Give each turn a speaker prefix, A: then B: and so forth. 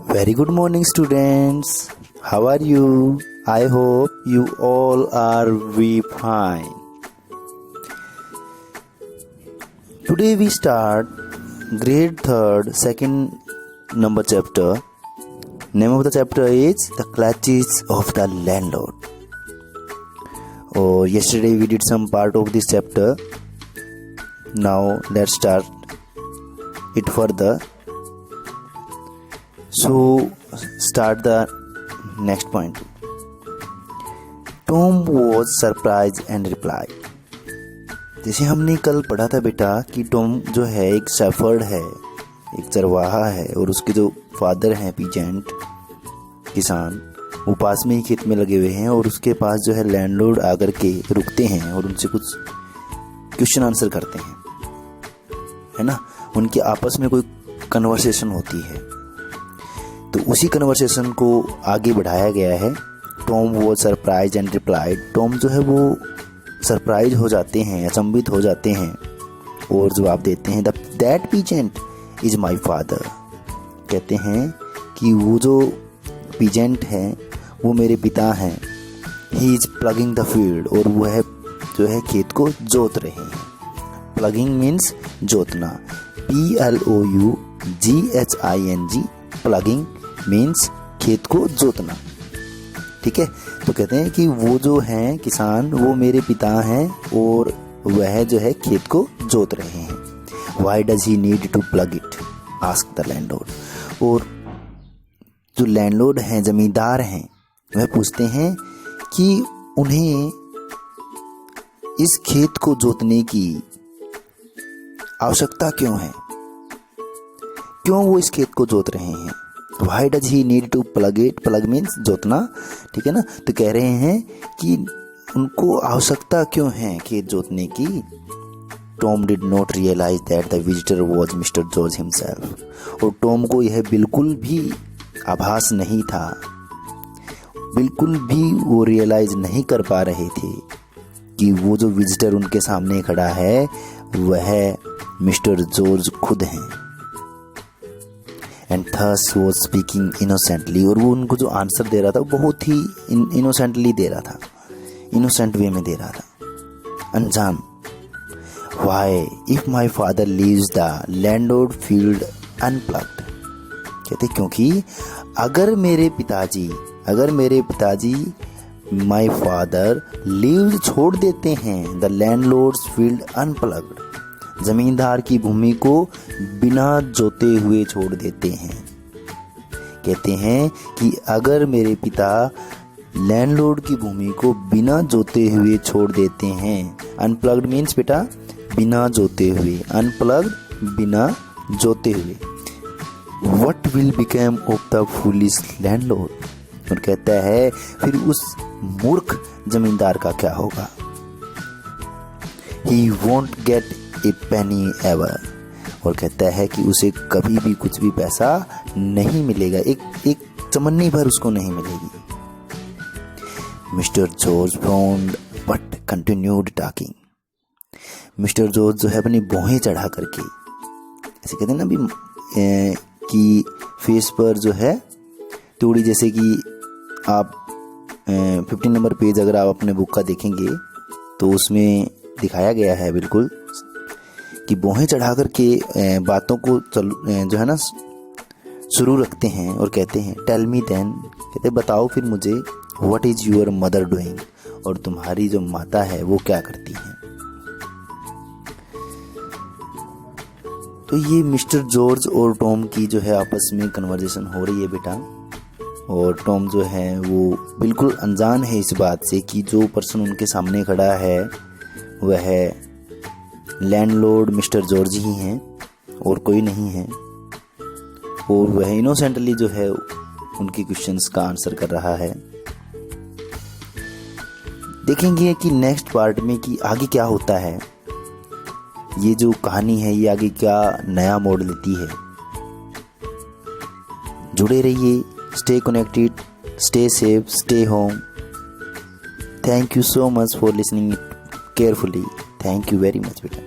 A: Very good morning, students. How are you? I hope you all are fine. Today we start grade 3rd, second number chapter. Name of the chapter is The Clutches of the Landlord. Yesterday we did some part of this chapter. Now let's start it further. So start the next point. Tom was surprised and replied. जैसे हमने कल पढ़ा था बेटा कि Tom जो है एक शेफर्ड है, एक चरवाहा है, और उसके जो फादर हैं पीजेंट किसान, वो पास में ही खेत में लगे हुए हैं और उसके पास जो है लैंडलॉर्ड आकर के रुकते हैं और उनसे कुछ क्वेश्चन आंसर करते हैं, है ना। उनके आपस में कोई कन्वर्सेशन होती है, तो उसी कन्वर्सेशन को आगे बढ़ाया गया है। टॉम वो सरप्राइज एंड रिप्लाइड। टॉम जो है वो सरप्राइज हो जाते हैं, अचंभित हो जाते हैं और जवाब देते हैं, that peasant is my father. कहते हैं कि वो जो पीजेंट हैं वो मेरे पिता हैं। He is plugging the field, और वो है जो है खेत को जोत रहे हैं। प्लगिंग मीन्स जोतना, PLOUGHING। प्लगिंग मीन्स खेत को जोतना, ठीक है। तो कहते हैं कि वो जो हैं किसान वो मेरे पिता हैं और वह जो है खेत को जोत रहे हैं। Why does he need to plug it? asked the landlord। और जो लैंडलॉर्ड हैं, जमींदार हैं, वह पूछते हैं कि उन्हें इस खेत को जोतने की आवश्यकता क्यों है, क्यों वो इस खेत को जोत रहे हैं। Why does he need to plug it? Plug means जोतना, ठीक है ना। तो कह रहे हैं कि उनको आवश्यकता क्यों है खेत जोतने की। Tom did not realize that the visitor was Mr. George himself। और टॉम को यह बिल्कुल भी आभास नहीं था, बिल्कुल भी वो रियलाइज नहीं कर पा रहे थे कि वो जो विजिटर उनके सामने खड़ा है वह मिस्टर जॉर्ज खुद हैं। And thus was speaking innocently. और वो उनको जो आंसर दे रहा था बहुत ही इनोसेंटली दे रहा था, इनोसेंट वे में दे रहा था, अनजान। Why if my father leaves the landlord field unplugged. कहते क्योंकि अगर मेरे पिताजी माई फादर लीव्स छोड़ देते हैं द लैंडलॉर्ड्स फील्ड अनप्लग्ड, जमींदार की भूमि को बिना जोते हुए छोड़ देते हैं। कहते हैं कि अगर मेरे पिता लैंडलॉर्ड की भूमि को बिना जोते हुए छोड़ देते हैं, अनप्लग्ड मीन्स बेटा बिना जोते हुए, अनप्लग्ड बिना जोते हुए। What will become of the foolish landlord. और कहता है फिर उस मूर्ख जमींदार का क्या होगा। He won't get A Penney ever. और कहता है कि उसे कभी भी कुछ भी पैसा नहीं मिलेगा, एक चमन्नी भर उसको नहीं मिलेगी। Mister George frowned but continued talking. Mister George जो है अपनी भौहें चढ़ा करके, ऐसे कहते हैं ना अभी कि फेस पर जो है थोड़ी, जैसे कि आप 15 नंबर पेज अगर आप अपने बुक का देखेंगे तो उसमें दिखाया गया है बिल्कुल कि भौहें चढ़ा करके बातों को जो है ना शुरू रखते हैं और कहते हैं टेल मी देन। कहते बताओ फिर मुझे, what is your mother doing. और तुम्हारी जो माता है वो क्या करती है। तो ये मिस्टर जॉर्ज और टॉम की जो है आपस में कन्वर्सेशन हो रही है बेटा। और टॉम जो है वो बिल्कुल अनजान है इस बात से कि जो पर्सन उनके सामने खड़ा है वह लैंडलॉर्ड मिस्टर जॉर्ज ही हैं और कोई नहीं है। और वह इनोसेंटली जो है उनके क्वेश्चंस का आंसर कर रहा है। देखेंगे कि नेक्स्ट पार्ट में कि आगे क्या होता है, ये जो कहानी है ये आगे क्या नया मोड़ लेती है। जुड़े रहिए, stay connected, stay safe, stay home. Thank you so much for listening carefully. Thank you very much, beta.